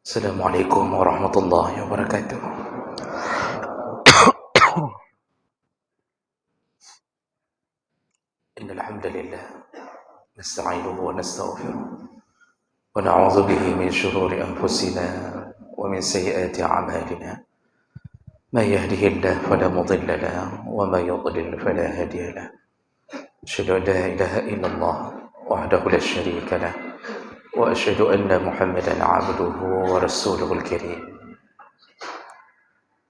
Assalamualaikum warahmatullahi wabarakatuh. Innal hamdalillah nasta'inuhu wa nastaghfiruh wa na'udzu bihi min shururi anfusina wa min sayyiati a'malina. May yahdihillahu fala mudilla lahu wa may yudlil fala hadiya lahu. Asyhadu an la ilaha illallah wahdahu la syarika lahu wa asyhadu anna Muhammadan 'abduhu wa rasuluhul karim.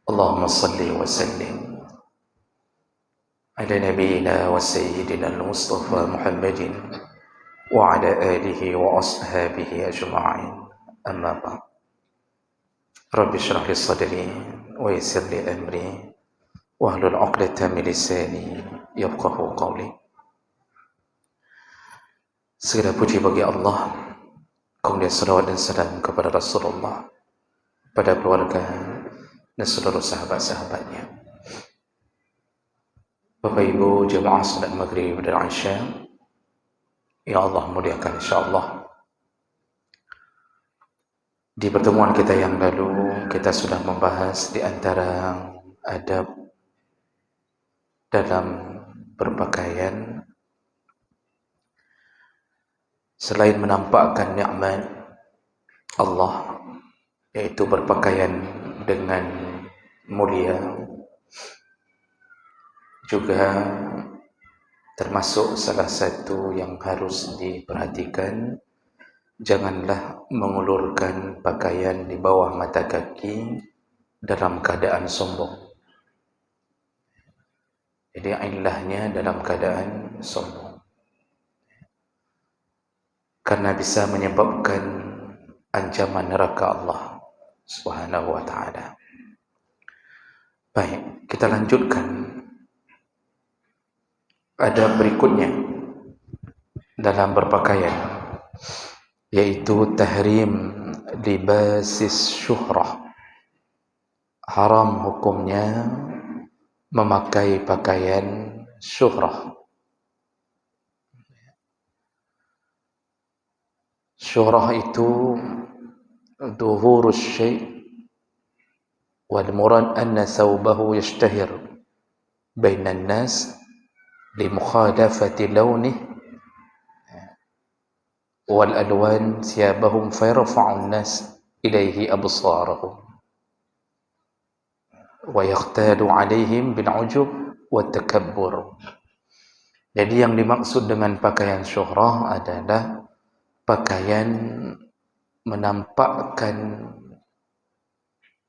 Allahumma shalli wa sallim على نبينا وسيدنا المصطفى محمد وعلى آله وأصحابه أجمعين أما بعد رب اشرح لي صدري ويسر لي أمري واحلل عقدة من لساني يفقهوا قولي. Segala puji bagi Allah, kemudian salawat dan salam kepada Rasulullah, pada keluarga dan seluruh sahabat-sahabatnya. Bapak Ibu jemaah salat Maghrib dan Isya yang Allah muliakan insyaallah. Di pertemuan kita yang lalu kita sudah membahas di antara adab dalam berpakaian selain menampakkan nikmat Allah, yaitu berpakaian dengan mulia, juga termasuk salah satu yang harus diperhatikan, janganlah mengulurkan pakaian di bawah mata kaki dalam keadaan sombong. Jadi ilahnya dalam keadaan sombong, karena bisa menyebabkan ancaman neraka Allah Subhanahu wa ta'ala. Baik, kita lanjutkan adab berikutnya dalam berpakaian, yaitu tahrim libasis syuhrah. Haram hukumnya memakai pakaian syuhrah. Syuhrah itu dhuhurus syai' wal murad anna thawbahu yashtahir bainan nas limukhadafati lawnih wal alwan thiyabahum fayarfa'u an-nas ilayhi absarahum wa yaqtadu 'alayhim bil 'ujub wat takabbur. Jadi yang dimaksud dengan pakaian syuhrah adalah pakaian menampakkan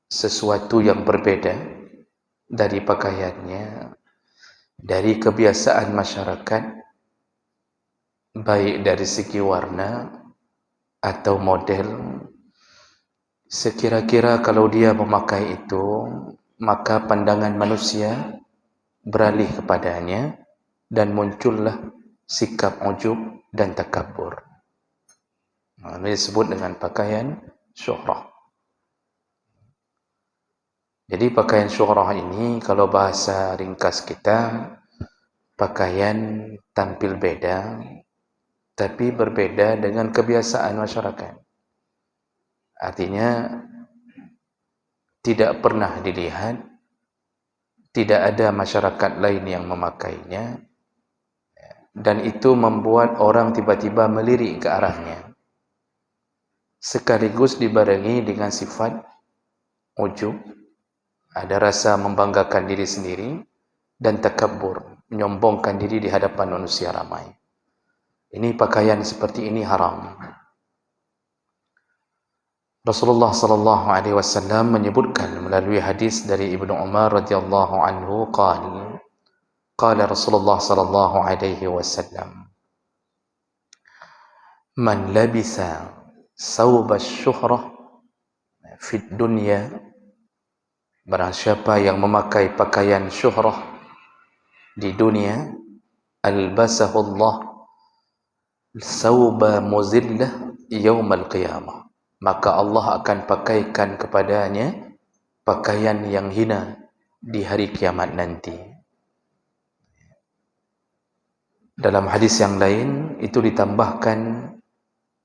sesuatu yang berbeda dari pakaiannya, dari kebiasaan masyarakat, baik dari segi warna atau model. Sekira-kira kalau dia memakai itu, maka pandangan manusia beralih kepadanya dan muncullah sikap ujub dan takabur. Ini disebut dengan pakaian syuhrah. Jadi pakaian syuhrah ini kalau bahasa ringkas kita, pakaian tampil beda, tapi berbeda dengan kebiasaan masyarakat. Artinya tidak pernah dilihat, tidak ada masyarakat lain yang memakainya, dan itu membuat orang tiba-tiba melirik ke arahnya. Sekaligus dibarengi dengan sifat ujub, ada rasa membanggakan diri sendiri, dan takabbur, menyombongkan diri di hadapan manusia ramai. Ini pakaian seperti ini haram. Rasulullah sallallahu alaihi wasallam menyebutkan melalui hadis dari Ibnu Umar radhiyallahu anhu qala Rasulullah sallallahu alaihi wasallam, man labisa thawba syuhrah fid dunya, barang siapa yang memakai pakaian syuhrah di dunia, albasahu Allah thawba muzillah yaumal qiyamah, maka Allah akan pakaikan kepadanya pakaian yang hina di hari kiamat nanti. Dalam hadis yang lain itu ditambahkan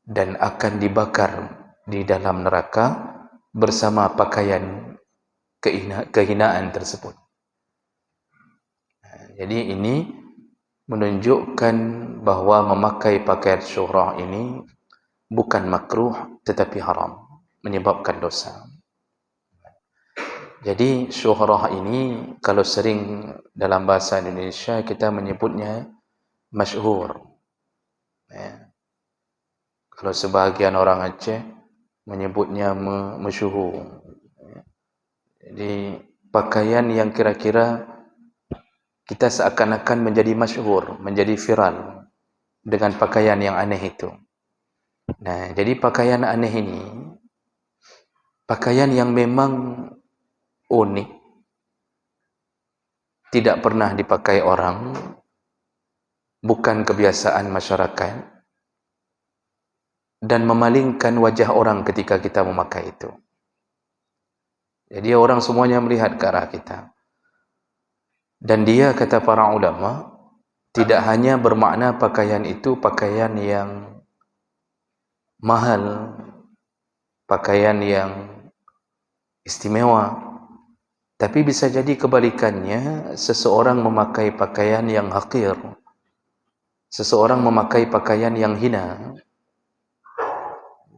dan akan dibakar di dalam neraka bersama pakaian kehinaan tersebut. Jadi ini menunjukkan bahawa memakai pakaian syuhrah ini bukan makruh tetapi haram, menyebabkan dosa. Jadi syuhrah ini kalau sering dalam bahasa Indonesia kita menyebutnya masyhur. Kalau sebahagian orang Aceh menyebutnya masyhur. Jadi pakaian yang kira-kira kita seakan-akan menjadi masyhur, menjadi viral dengan pakaian yang aneh itu. Nah, jadi pakaian aneh ini pakaian yang memang unik, tidak pernah dipakai orang, bukan kebiasaan masyarakat, dan memalingkan wajah orang ketika kita memakai itu. Jadi orang semuanya melihat ke arah kita. Dan dia, kata para ulama, tidak hanya bermakna pakaian itu pakaian yang mahal, pakaian yang istimewa, tapi bisa jadi kebalikannya, seseorang memakai pakaian yang hakir, seseorang memakai pakaian yang hina.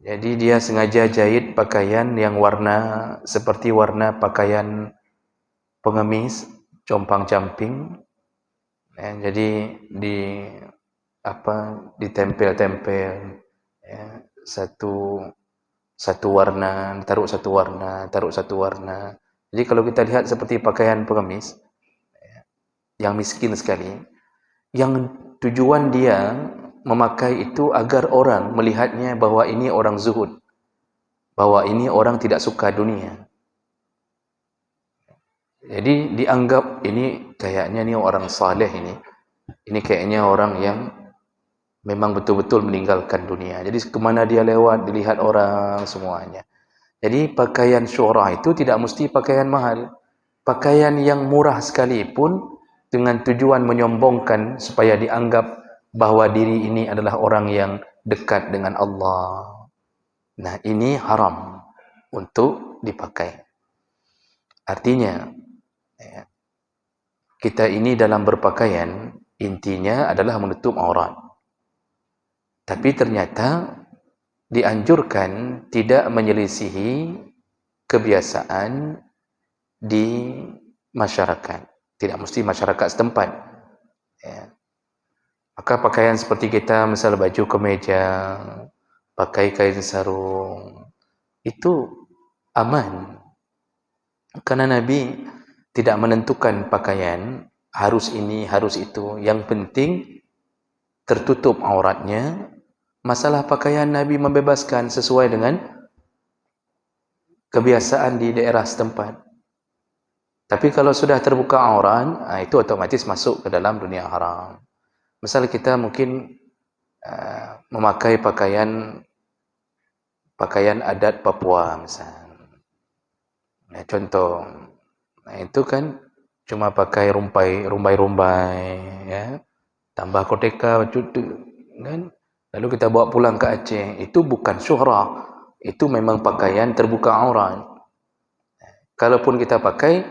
Jadi dia sengaja jahit pakaian yang warna seperti warna pakaian pengemis, compang-camping. Jadi ditempel-tempel, ya, satu warna, taruh satu warna. Jadi kalau kita lihat seperti pakaian pengemis, yang miskin sekali, yang tujuan dia memakai itu agar orang melihatnya bahwa ini orang zuhud, bahwa ini orang tidak suka dunia. Jadi dianggap ini kayaknya ni orang saleh ini kayaknya orang yang memang betul-betul meninggalkan dunia. Jadi kemana dia lewat dilihat orang semuanya. Jadi pakaian syuhrah itu tidak mesti pakaian mahal. Pakaian yang murah sekalipun dengan tujuan menyombongkan supaya dianggap bahawa diri ini adalah orang yang dekat dengan Allah. Nah, ini haram untuk dipakai. Artinya, kita ini dalam berpakaian intinya adalah menutup aurat. Tapi ternyata dianjurkan tidak menyelisihi kebiasaan di masyarakat. Tidak mesti masyarakat setempat. Ya. Maka pakaian seperti kita, misal baju kemeja, pakai kain sarung, itu aman. Karena Nabi tidak menentukan pakaian, harus ini, harus itu. Yang penting tertutup auratnya. Masalah pakaian Nabi membebaskan sesuai dengan kebiasaan di daerah setempat. Tapi kalau sudah terbuka aurat, itu otomatis masuk ke dalam dunia haram. Misal kita mungkin memakai pakaian adat Papua misal. Contoh, itu kan cuma pakai rumbai, ya, tambah koteka, kan? Lalu kita bawa pulang ke Aceh. Itu bukan syuhrah, itu memang pakaian terbuka aurat. Kalaupun kita pakai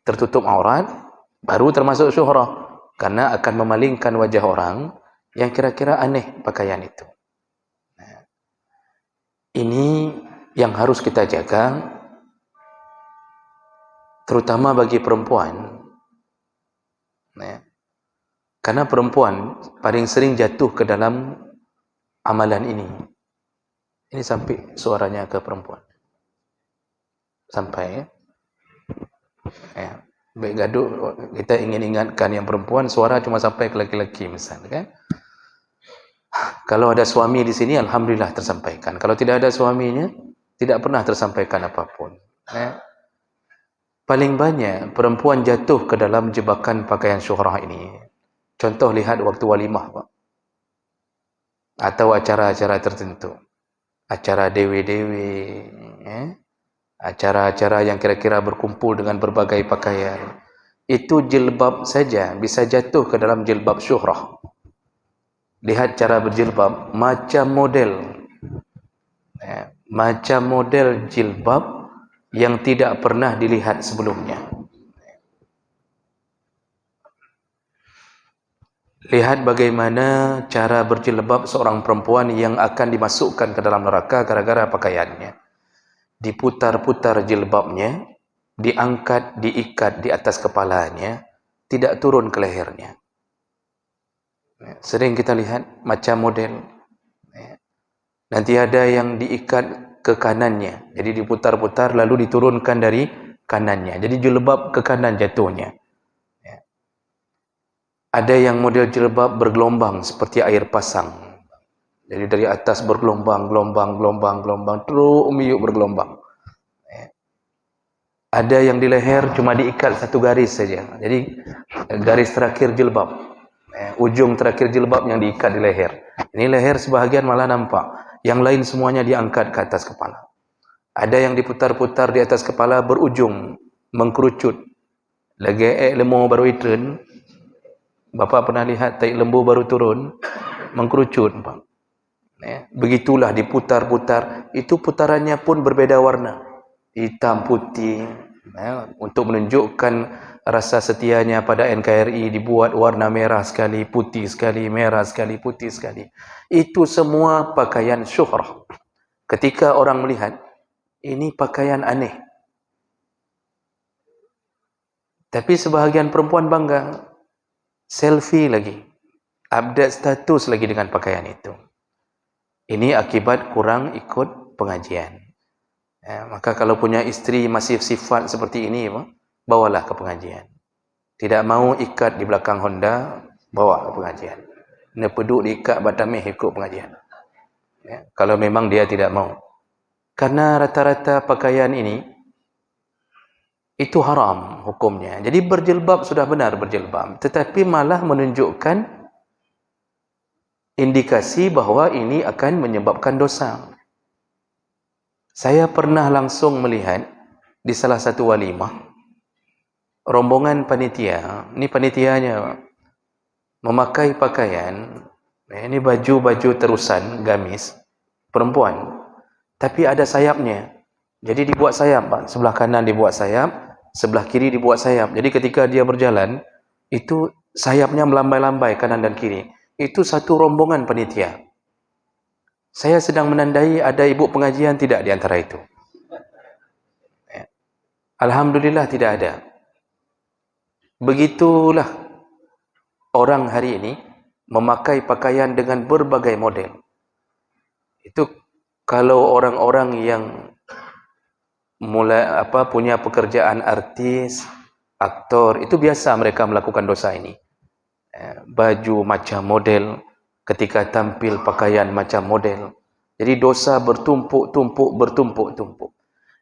tertutup aurat, baru termasuk syuhrah. Karena akan memalingkan wajah orang yang kira-kira aneh pakaian itu. Ini yang harus kita jaga, terutama bagi perempuan. Karena perempuan paling sering jatuh ke dalam amalan ini. Ini sampai suaranya ke perempuan. Sampai, ya. Baik gaduh, kita ingin ingatkan yang perempuan, suara cuma sampai ke laki-laki misalnya, kan? Kalau ada suami di sini, alhamdulillah tersampaikan. Kalau tidak ada suaminya, tidak pernah tersampaikan apapun. Paling banyak perempuan jatuh ke dalam jebakan pakaian syuhrah ini. Contoh lihat waktu walimah, Pak. Atau acara-acara tertentu. Acara dewi-dewi, acara-acara yang kira-kira berkumpul dengan berbagai pakaian. Itu jilbab saja bisa jatuh ke dalam jilbab syuhrah. Lihat cara berjilbab, macam model. macam model jilbab yang tidak pernah dilihat sebelumnya. Lihat bagaimana cara berjilbab seorang perempuan yang akan dimasukkan ke dalam neraka gara-gara pakaiannya. Diputar-putar jilbabnya, diangkat, diikat di atas kepalanya, tidak turun ke lehernya. Sering kita lihat macam model. Nanti ada yang diikat ke kanannya, jadi diputar-putar lalu diturunkan dari kanannya. Jadi jilbab ke kanan jatuhnya. Ada yang model jilbab bergelombang seperti air pasang. Jadi dari atas bergelombang, gelombang, terus miuk bergelombang. Ada yang di leher cuma diikat satu garis saja. Jadi garis terakhir jilbab. Ujung terakhir jilbab yang diikat di leher. Ini leher sebahagian malah nampak. Yang lain semuanya diangkat ke atas kepala. Ada yang diputar-putar di atas kepala berujung mengkerucut. Lagi lembu baru turun. Bapak pernah lihat taik lembu baru turun mengkerucut. Begitulah diputar-putar. Itu putarannya pun berbeza warna. Hitam, putih. Untuk menunjukkan rasa setianya pada NKRI dibuat warna merah sekali, putih sekali, merah sekali, putih sekali. Itu semua pakaian syuhrah. Ketika orang melihat, ini pakaian aneh. Tapi sebahagian perempuan bangga. Selfie lagi. Update status lagi dengan pakaian itu. Ini akibat kurang ikut pengajian. Maka kalau punya istri masih sifat seperti ini, bawalah ke pengajian. Tidak mau ikat di belakang Honda, bawa ke pengajian. Nepeduk diikat batamih ikut pengajian. Kalau memang dia tidak mau. Karena rata-rata pakaian ini, itu haram hukumnya. Jadi berjilbab sudah benar berjilbab. Tetapi malah menunjukkan indikasi bahawa ini akan menyebabkan dosa. Saya pernah langsung melihat di salah satu walimah, rombongan panitia, ini panitianya memakai pakaian, ini baju-baju terusan, gamis, perempuan. Tapi ada sayapnya. Jadi dibuat sayap, Pak. Sebelah kanan dibuat sayap, sebelah kiri dibuat sayap. Jadi ketika dia berjalan, itu sayapnya melambai-lambai kanan dan kiri. Itu satu rombongan panitia. Saya sedang menandai ada ibu pengajian tidak di antara itu. Alhamdulillah tidak ada. Begitulah orang hari ini memakai pakaian dengan berbagai model. Itu kalau orang-orang yang punya pekerjaan artis, aktor, itu biasa mereka melakukan dosa ini. Baju macam model, ketika tampil pakaian macam model. Jadi dosa bertumpuk.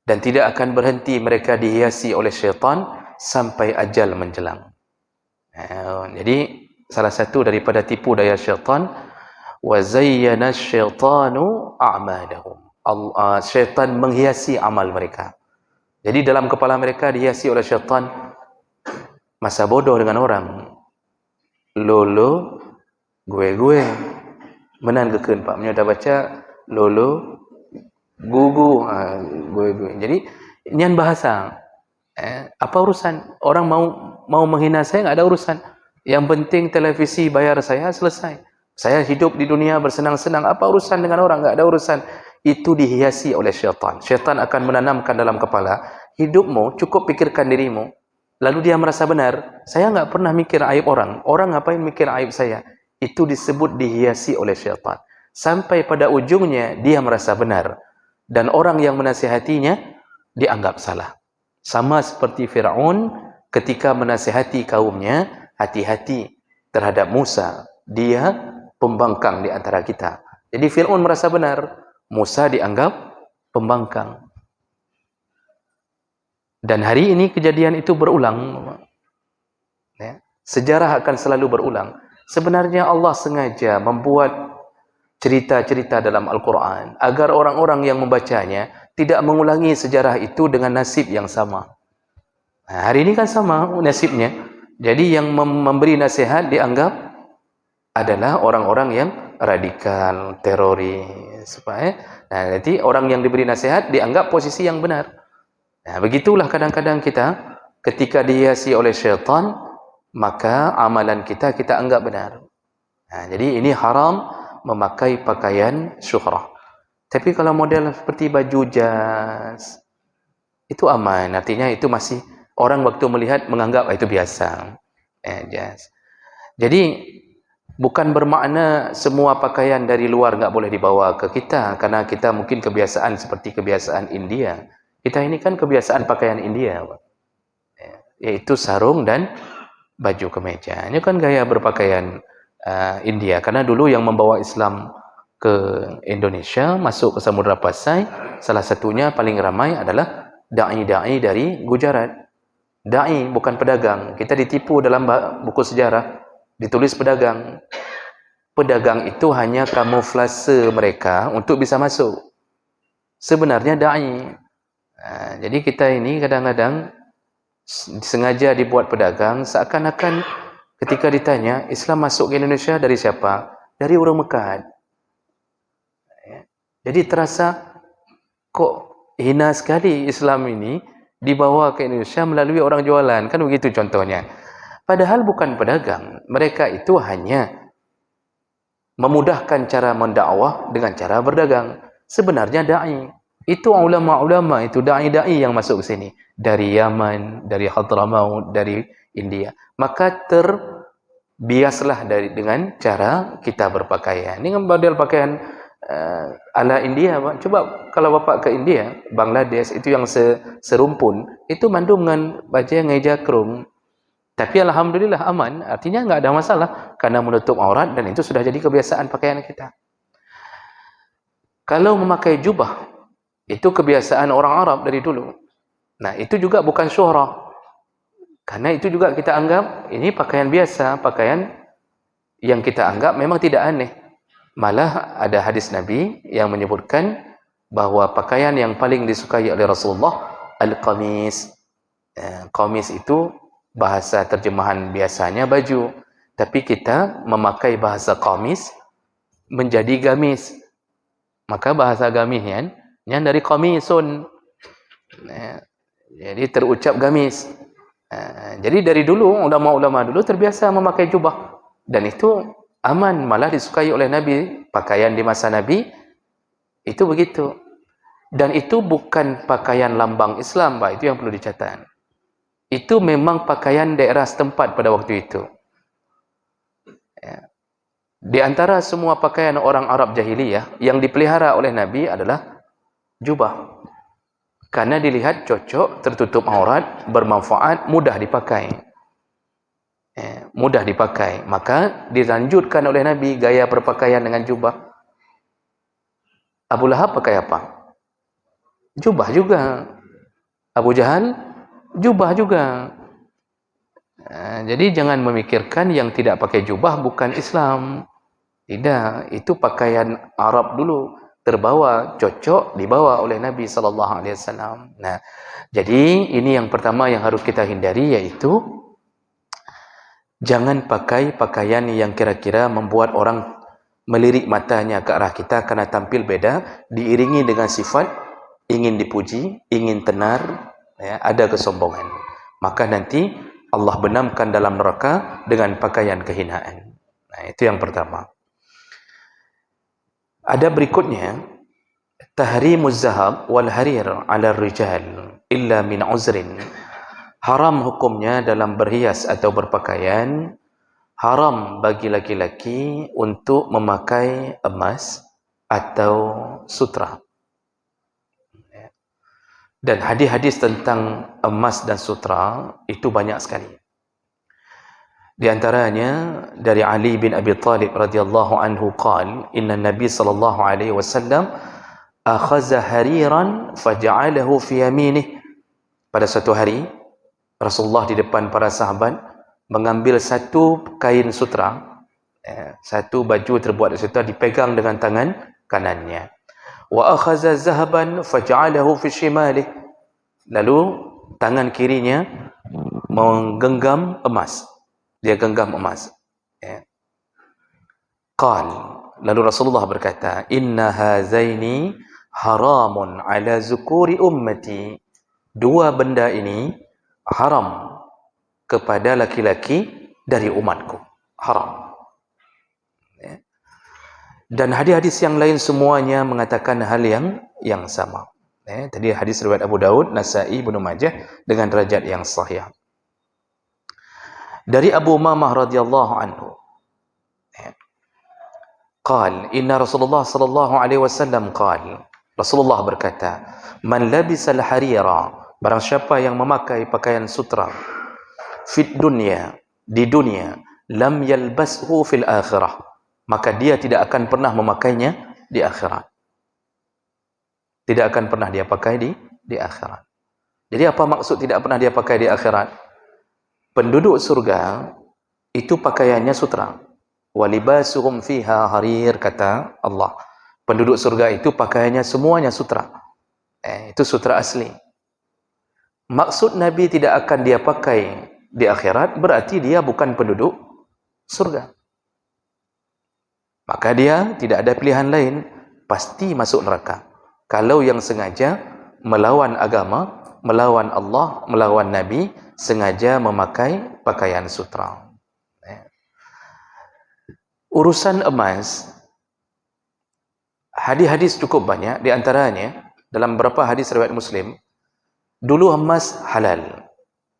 Dan tidak akan berhenti mereka dihiasi oleh syaitan sampai ajal menjelang. Jadi salah satu daripada tipu daya syaitan, wa zayyana asyaitanu a'malahum. Syaitan menghiasi amal mereka. Jadi dalam kepala mereka dihiasi oleh syaitan masa bodoh dengan orang. Lolo, gue. Menan keken Pak. Dah baca lolo, gugu, gue. Jadi nian bahasa. Apa urusan? Orang mau menghina saya, enggak ada urusan. Yang penting televisi bayar saya, selesai. Saya hidup di dunia bersenang-senang. Apa urusan dengan orang? Enggak ada urusan. Itu dihiasi oleh syaitan. Syaitan akan menanamkan dalam kepala, hidupmu cukup pikirkan dirimu. Lalu dia merasa benar. Saya enggak pernah mikir aib orang. Orang ngapain mikir aib saya? Itu disebut dihiasi oleh syaitan. Sampai pada ujungnya dia merasa benar. Dan orang yang menasihatinya dianggap salah. Sama seperti Fir'aun ketika menasihati kaumnya, hati-hati terhadap Musa. Dia pembangkang di antara kita. Jadi Fir'aun merasa benar. Musa dianggap pembangkang. Dan hari ini kejadian itu berulang. Sejarah akan selalu berulang. Sebenarnya Allah sengaja membuat cerita-cerita dalam Al-Quran agar orang-orang yang membacanya tidak mengulangi sejarah itu dengan nasib yang sama. Hari ini kan sama nasibnya. Jadi yang memberi nasihat dianggap adalah orang-orang yang radikal, teroris. Nah, nanti orang yang diberi nasihat dianggap posisi yang benar. Nah, begitulah kadang-kadang kita ketika dihiasi oleh syaitan, maka amalan kita anggap benar. Nah, jadi ini haram memakai pakaian syuhrah. Tapi kalau model seperti baju jas, itu aman. Artinya itu masih orang waktu melihat menganggap itu biasa. Jas. Jadi bukan bermakna semua pakaian dari luar nggak boleh dibawa ke kita, karena kita mungkin kebiasaan seperti kebiasaan India. Kita ini kan kebiasaan pakaian India, yaitu sarung dan baju kemeja. Ini kan gaya berpakaian India, karena dulu yang membawa Islam ke Indonesia, masuk ke Samudra Pasai, salah satunya paling ramai adalah da'i-da'i dari Gujarat. Da'i bukan pedagang. Kita ditipu dalam buku sejarah, ditulis pedagang. Pedagang itu hanya kamuflase mereka untuk bisa masuk. Sebenarnya da'i. Jadi kita ini kadang-kadang sengaja dibuat pedagang, seakan-akan ketika ditanya Islam masuk ke Indonesia dari siapa? Dari orang Mekah. Jadi terasa kok hina sekali Islam ini dibawa ke Indonesia melalui orang jualan, kan begitu contohnya. Padahal bukan pedagang, mereka itu hanya memudahkan cara mendakwah dengan cara berdagang. Sebenarnya da'i. Itu ulama-ulama, itu da'i-da'i yang masuk ke sini dari Yaman, dari Hadramaut, dari India. Maka terbiaslah dengan cara kita berpakaian. Ini model pakaian ala India, Pak. Coba kalau Bapak ke India, Bangladesh, itu yang serumpun, itu mandu dengan baju yang ngeja kerung. Tapi alhamdulillah aman, artinya nggak ada masalah karena menutup aurat, dan itu sudah jadi kebiasaan pakaian kita. Kalau memakai jubah, itu kebiasaan orang Arab dari dulu. Nah, itu juga bukan syuhrah. Karena itu juga kita anggap ini pakaian biasa, pakaian yang kita anggap memang tidak aneh. Malah ada hadis Nabi yang menyebutkan bahwa pakaian yang paling disukai oleh Rasulullah al-qamis. Qamis itu bahasa terjemahan biasanya baju, tapi kita memakai bahasa qamis menjadi gamis. Maka bahasa gamisnya yang dari qamisun. Jadi terucap gamis. Jadi dari dulu ulama-ulama dulu terbiasa memakai jubah, dan itu aman, malah disukai oleh Nabi. Pakaian di masa Nabi itu begitu. Dan itu bukan pakaian lambang Islam, Pak. Itu yang perlu dicatat. Itu memang pakaian daerah setempat pada waktu itu. Di antara semua pakaian orang Arab jahiliyah yang dipelihara oleh Nabi adalah jubah. Karena dilihat cocok, tertutup aurat, bermanfaat, mudah dipakai. Mudah dipakai, maka dilanjutkan oleh Nabi gaya berpakaian dengan jubah. Abu Lahab pakai apa? Jubah juga. Abu Jahal jubah juga. Jadi jangan memikirkan yang tidak pakai jubah bukan Islam. Tidak, itu pakaian Arab dulu, terbawa, cocok, dibawa oleh Nabi SAW. Nah, jadi ini yang pertama yang harus kita hindari, yaitu jangan pakai pakaian yang kira-kira membuat orang melirik matanya ke arah kita karena tampil beda, diiringi dengan sifat ingin dipuji, ingin tenar, ada kesombongan. Maka nanti Allah benamkan dalam neraka dengan pakaian kehinaan. Nah, itu yang pertama. Ada berikutnya, tahrimuz zahab wal harir 'ala rijal illa min uzrin. Haram hukumnya dalam berhias atau berpakaian, haram bagi laki-laki untuk memakai emas atau sutra. Dan hadis-hadis tentang emas dan sutra itu banyak sekali. Di antaranya dari Ali bin Abi Thalib radhiyallahu anhu qala, inna Nabi sallallahu alaihi wasallam akhadha hariran faja'alahu fi yaminih. Pada suatu hari Rasulullah di depan para sahabat mengambil satu kain sutra, satu baju terbuat dari sutra, dipegang dengan tangan kanannya. Wa akhadha zahaban faj'alahu fi shimalih. Lalu tangan kirinya menggenggam emas. Dia genggam emas. Qal, lalu Rasulullah berkata, inna hazaini haramun ala zukuri ummati. Dua benda ini haram kepada laki-laki dari umatku. Haram. Ya. Dan hadis-hadis yang lain semuanya mengatakan hal yang sama. Tadi hadis riwayat Abu Daud, Nasa'i, Ibnu Majah dengan derajat yang sahih. Dari Abu Umamah radhiyallahu anhu, qal inna Rasulullah sallallahu alaihi wasallam qal, Rasulullah berkata, man labisal harira, barang siapa yang memakai pakaian sutra, fit dunya, di dunia, lam yalbashu fil akhirah, maka dia tidak akan pernah memakainya di akhirat. Tidak akan pernah dia pakai di akhirat. Jadi apa maksud tidak pernah dia pakai di akhirat? Penduduk surga itu pakaiannya sutra. Walibasuhum fiha harir, kata Allah. Penduduk surga itu pakaiannya semuanya sutra. Itu sutra asli. Maksud Nabi tidak akan dia pakai di akhirat, berarti dia bukan penduduk surga. Maka dia tidak ada pilihan lain, pasti masuk neraka. Kalau yang sengaja melawan agama, melawan Allah, melawan Nabi, sengaja memakai pakaian sutra. Urusan emas, hadis-hadis cukup banyak. Di antaranya, dalam beberapa hadis riwayat Muslim, dulu emas halal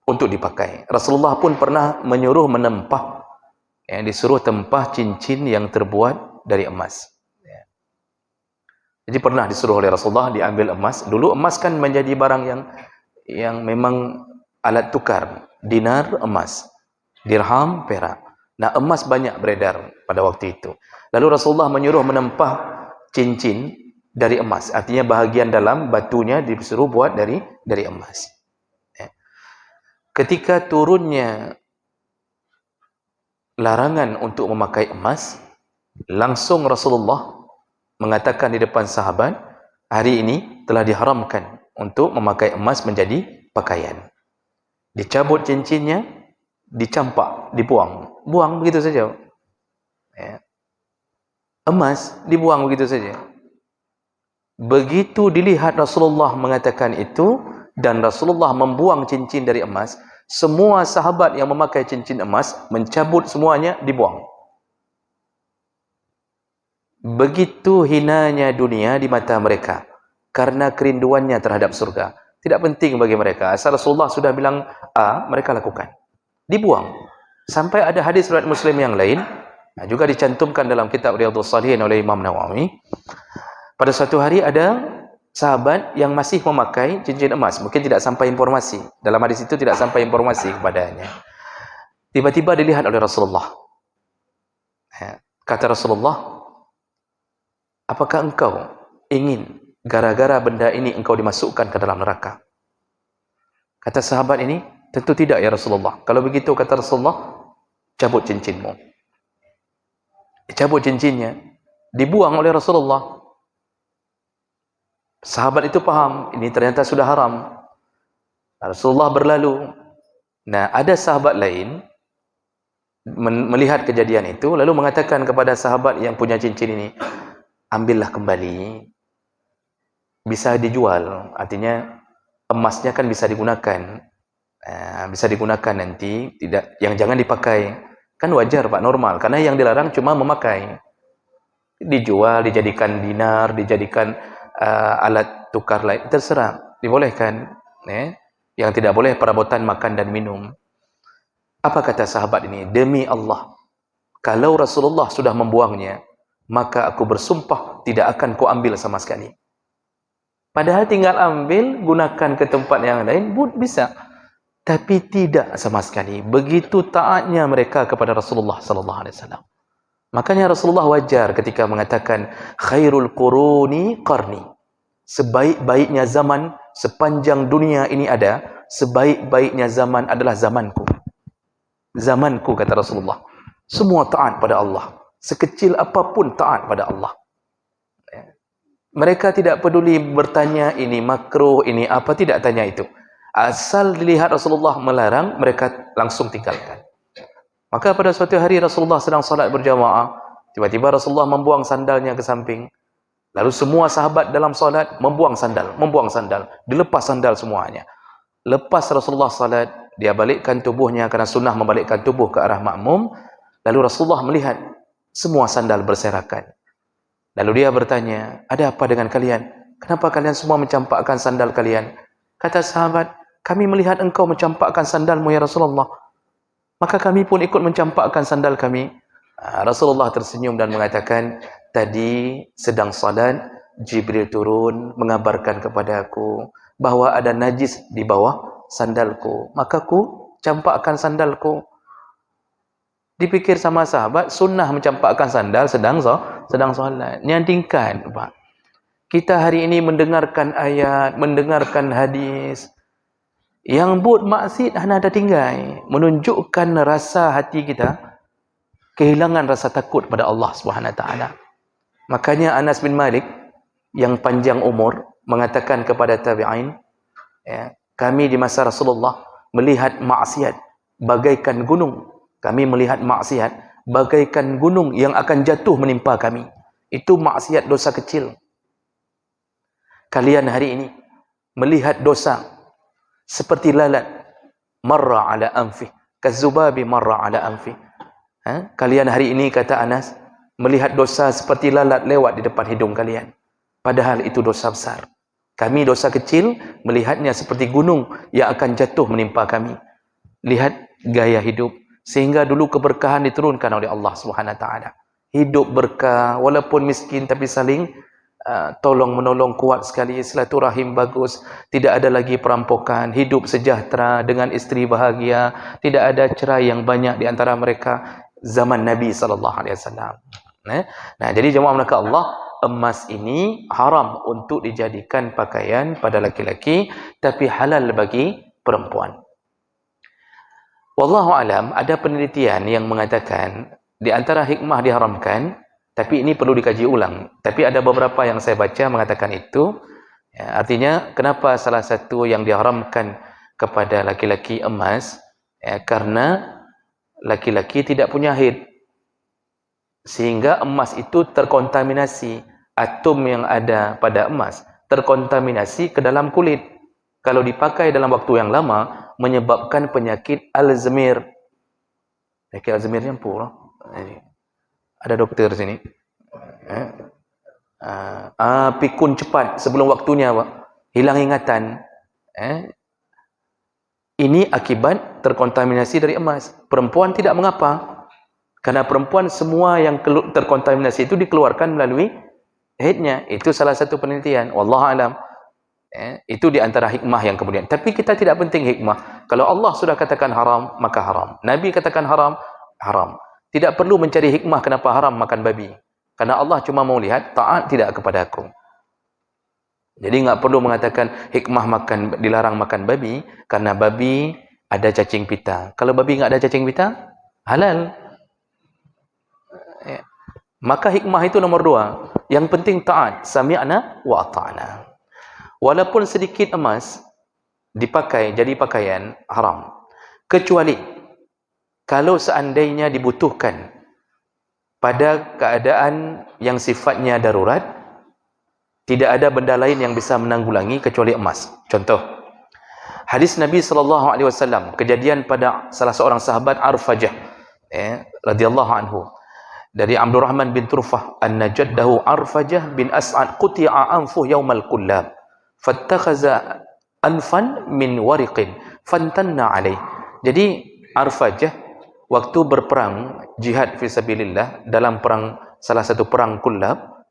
untuk dipakai. Rasulullah pun pernah menyuruh menempah, disuruh tempah cincin yang terbuat dari emas. Jadi pernah disuruh oleh Rasulullah diambil emas. Dulu emas kan menjadi barang yang memang alat tukar. Dinar emas, dirham perak. Nah, emas banyak beredar pada waktu itu. Lalu Rasulullah menyuruh menempah cincin dari emas. Artinya bahagian dalam batunya disuruh buat dari emas. Ketika turunnya larangan untuk memakai emas, langsung Rasulullah mengatakan di depan sahabat, hari ini telah diharamkan untuk memakai emas menjadi pakaian. Dicabut cincinnya, dicampak, dibuang. Buang begitu saja. Emas dibuang begitu saja. Begitu dilihat Rasulullah mengatakan itu, dan Rasulullah membuang cincin dari emas, semua sahabat yang memakai cincin emas mencabut semuanya, dibuang. Begitu hinanya dunia di mata mereka karena kerinduannya terhadap surga. Tidak penting bagi mereka, asal Rasulullah sudah bilang A, mereka lakukan. Dibuang. Sampai ada hadis riwayat Muslim yang lain, juga dicantumkan dalam kitab Riyadhus Shalihin oleh Imam Nawawi. Pada suatu hari ada sahabat yang masih memakai cincin emas, mungkin tidak sampai informasi. Dalam hadis itu tidak sampai informasi kepadanya. Tiba-tiba dilihat oleh Rasulullah. Kata Rasulullah, apakah engkau ingin gara-gara benda ini engkau dimasukkan ke dalam neraka? Kata sahabat ini, tentu tidak ya Rasulullah. Kalau begitu, kata Rasulullah, cabut cincinmu. Dicabut cincinnya, dibuang oleh Rasulullah. Sahabat itu paham, ini ternyata sudah haram. Rasulullah berlalu. Nah, ada sahabat lain melihat kejadian itu, lalu mengatakan kepada sahabat yang punya cincin ini, ambillah kembali, bisa dijual. Artinya emasnya kan bisa digunakan, nanti, tidak, yang jangan dipakai. Kan wajar Pak, normal, karena yang dilarang cuma memakai. Dijual, dijadikan dinar, dijadikan alat tukar lain, terserah, dibolehkan. Yang tidak boleh perabotan makan dan minum. Apa kata sahabat ini? Demi Allah, kalau Rasulullah sudah membuangnya, maka aku bersumpah tidak akan ku ambil sama sekali. Padahal tinggal ambil, gunakan ke tempat yang lain, bisa. Tapi tidak sama sekali. Begitu taatnya mereka kepada Rasulullah sallallahu alaihi wasallam. Makanya Rasulullah wajar ketika mengatakan khairul quruni qarni. Sebaik-baiknya zaman sepanjang dunia ini ada, sebaik-baiknya zaman adalah zamanku. Zamanku, kata Rasulullah. Semua taat pada Allah. Sekecil apapun taat pada Allah. Mereka tidak peduli bertanya ini makruh, ini apa, tidak tanya itu. Asal dilihat Rasulullah melarang, mereka langsung tinggalkan. Maka pada suatu hari Rasulullah sedang salat berjamaah, Tiba-tiba Rasulullah membuang sandalnya ke samping. Lalu semua sahabat dalam solat membuang sandal, dilepas sandal semuanya. Lepas Rasulullah salat, dia balikkan tubuhnya, kerana sunnah membalikkan tubuh ke arah makmum. Lalu Rasulullah melihat semua sandal berserakan. Lalu dia bertanya, ada apa dengan kalian? Kenapa kalian semua mencampakkan sandal kalian? Kata sahabat, kami melihat engkau mencampakkan sandalmu ya Rasulullah, maka kami pun ikut mencampakkan sandal kami. Rasulullah tersenyum dan mengatakan, tadi sedang salat, Jibril turun mengabarkan kepada aku bahawa ada najis di bawah sandalku, maka ku campakkan sandalku. Dipikir sama sahabat, sunnah mencampakkan sandal sedang solat. Nyandingkan, Pak. Kita hari ini mendengarkan ayat, mendengarkan hadis yang buat maksiat hanya ada tinggai, menunjukkan rasa hati kita kehilangan rasa takut pada Allah Subhanahu Wa Taala. Makanya Anas bin Malik yang panjang umur mengatakan kepada tabi'in, ya, kami di masa Rasulullah melihat maksiat bagaikan gunung. Kami melihat maksiat bagaikan gunung yang akan jatuh menimpa kami. Itu maksiat dosa kecil. Kalian hari ini melihat dosa seperti lalat marra ala anfi, kazubabi marra ala anfi. Kalian hari ini, kata Anas, melihat dosa seperti lalat lewat di depan hidung kalian. Padahal itu dosa besar. Kami dosa kecil melihatnya seperti gunung yang akan jatuh menimpa kami. Lihat gaya hidup. Sehingga dulu keberkahan diturunkan oleh Allah Subhanahu Wa Taala. Hidup berkah, walaupun miskin tapi saling tolong menolong, kuat sekali, silaturahim bagus, tidak ada lagi perampokan, hidup sejahtera dengan isteri bahagia, tidak ada cerai yang banyak di antara mereka zaman Nabi sallallahu alaihi wasallam. Nah, jadi jemaah melakukan Allah, emas ini haram untuk dijadikan pakaian pada laki-laki, tapi halal bagi perempuan. Wallahu alam, ada penelitian yang mengatakan di antara hikmah diharamkan, tapi ini perlu dikaji ulang. Tapi ada beberapa yang saya baca mengatakan itu. Ya, artinya kenapa salah satu yang diharamkan kepada laki-laki emas, ya, karena laki-laki tidak punya haid. Sehingga emas itu terkontaminasi. Atom yang ada pada emas terkontaminasi ke dalam kulit. Kalau dipakai dalam waktu yang lama, menyebabkan penyakit Alzheimer. Penyakit Alzheimer ni apa lah? Ada doktor sini. Pikun cepat sebelum waktunya, Pak. Hilang ingatan. Ini akibat terkontaminasi dari emas. Perempuan tidak mengapa. Karena perempuan semua yang terkontaminasi itu dikeluarkan melalui haidnya. Itu salah satu penelitian. Wallahu alam. Itu di antara hikmah yang kemudian. Tapi kita tidak penting hikmah. Kalau Allah sudah katakan haram, maka haram. Nabi katakan haram, haram. Tidak perlu mencari hikmah kenapa haram makan babi. Karena Allah cuma mau lihat taat tidak kepada aku. Jadi nggak perlu mengatakan hikmah dilarang makan babi karena babi ada cacing pita. Kalau babi nggak ada cacing pita, halal. Maka hikmah itu nomor 2. Yang penting taat. Sami'na wa ata'na. Walaupun sedikit emas dipakai jadi pakaian, haram. Kecuali kalau seandainya dibutuhkan pada keadaan yang sifatnya darurat, tidak ada benda lain yang bisa menanggulangi kecuali emas. Contoh, hadis Nabi SAW, kejadian pada salah seorang sahabat Arfajah radhiyallahu anhu, dari Abdurrahman bin Turfah, anna jaddahu Arfajah bin As'ad quti'a anfuh yaumal kullab fattakhaza anfan min wariqin fantanna alaih. Jadi Arfajah waktu berperang jihad fisabilillah dalam perang, salah satu perang Kullab,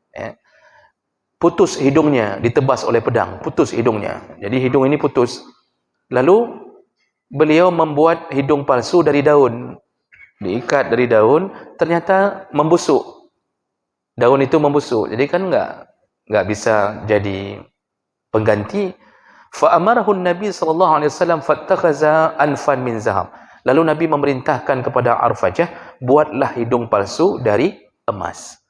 putus hidungnya, ditebas oleh pedang, putus hidungnya. Jadi hidung ini putus. Lalu beliau membuat hidung palsu dari daun, diikat dari daun, ternyata membusuk. Daun itu membusuk, jadi kan nggak bisa jadi pengganti. Fa amarahu Nabi sallallahu alaihi wasallam fattakhaza anfan min zahab. Lalu Nabi memerintahkan kepada Arfajah, buatlah hidung palsu dari emas.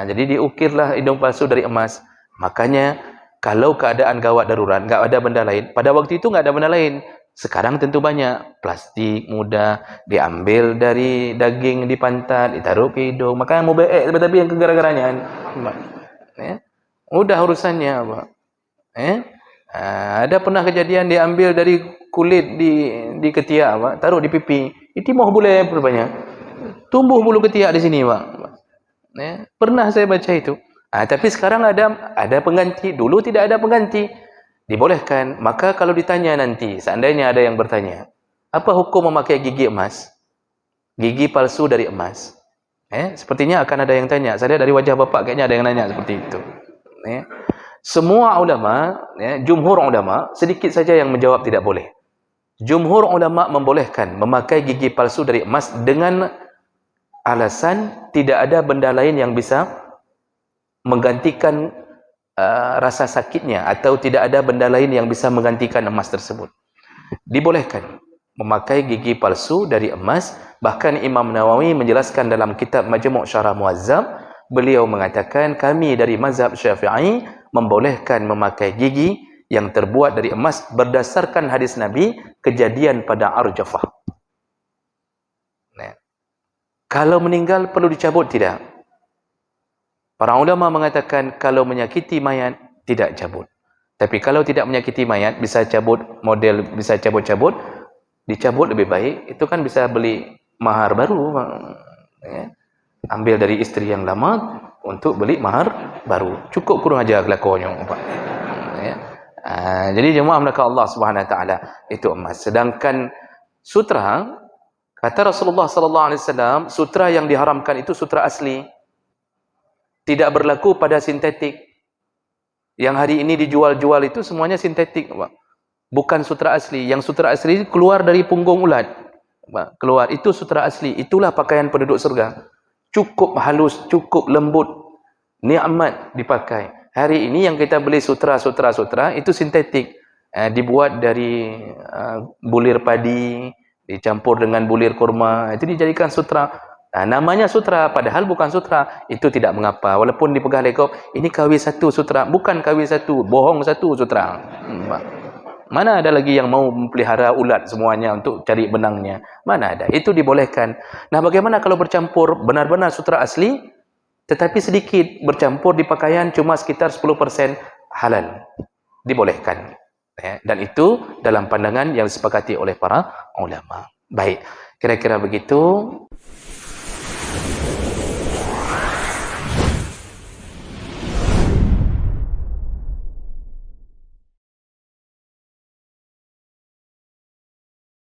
Jadi diukirlah hidung palsu dari emas. Makanya kalau keadaan gawat darurat, nggak ada benda lain. Pada waktu itu nggak ada benda lain. Sekarang tentu banyak plastik mudah diambil dari daging di pantat, ditaruh ke hidung, maka mau beek tapi yang gara-garanya ya. Mudah urusannya apa? Ada pernah kejadian diambil dari kulit di ketiak apa, taruh di pipi, itu mau boleh rupanya. Tumbuh bulu ketiak di sini, Pak. Pernah saya baca itu. Tapi sekarang ada pengganti. Dulu tidak ada pengganti. Dibolehkan. Maka kalau ditanya nanti, seandainya ada yang bertanya, apa hukum memakai gigi emas? Gigi palsu dari emas. Sepertinya akan ada yang tanya. Saya lihat dari wajah bapak kayaknya ada yang nanya seperti itu. Semua ulama, jumhur ulama, sedikit saja yang menjawab tidak boleh. Jumhur ulama membolehkan memakai gigi palsu dari emas dengan alasan tidak ada benda lain yang bisa menggantikan rasa sakitnya, atau tidak ada benda lain yang bisa menggantikan emas tersebut. Dibolehkan memakai gigi palsu dari emas. Bahkan Imam Nawawi menjelaskan dalam kitab Majmu' Syarah Muazzam, beliau mengatakan kami dari mazhab Syafi'i membolehkan memakai gigi yang terbuat dari emas berdasarkan hadis Nabi, kejadian pada Arjafah. Kalau meninggal perlu dicabut tidak? Para ulama mengatakan kalau menyakiti mayat tidak cabut. Tapi kalau tidak menyakiti mayat, bisa cabut, model bisa cabut-cabut, dicabut lebih baik. Itu kan bisa beli mahar baru, ambil dari istri yang lama untuk beli mahar baru. Cukup kurang aja kelakuannya, Pak. Jadi jemaah melakukan Allah Subhanahu Wa Taala itu emas. Sedangkan sutra, kata Rasulullah Sallallahu Alaihi Wasallam, sutra yang diharamkan itu sutra asli. Tidak berlaku pada sintetik. Yang hari ini dijual-jual itu semuanya sintetik, Pak. Bukan sutra asli. Yang sutra asli keluar dari punggung ulat, Pak. Keluar, itu sutra asli. Itulah pakaian penduduk surga. Cukup halus, cukup lembut, nikmat dipakai. Hari ini yang kita beli sutra itu sintetik. Dibuat dari bulir padi, dicampur dengan bulir kurma. Itu dijadikan sutra. Namanya sutra, padahal bukan sutra. Itu tidak mengapa. Walaupun dipegang lekop, ini KW1 sutra. Bukan KW1, bohong satu sutra. Mana ada lagi yang mau memelihara ulat semuanya untuk cari benangnya? Mana ada? Itu dibolehkan. Nah, bagaimana kalau bercampur benar-benar sutra asli, tetapi sedikit bercampur di pakaian, cuma sekitar 10% halal? Dibolehkan. Dan itu dalam pandangan yang disepakati oleh para ulama. Baik, kira-kira begitu.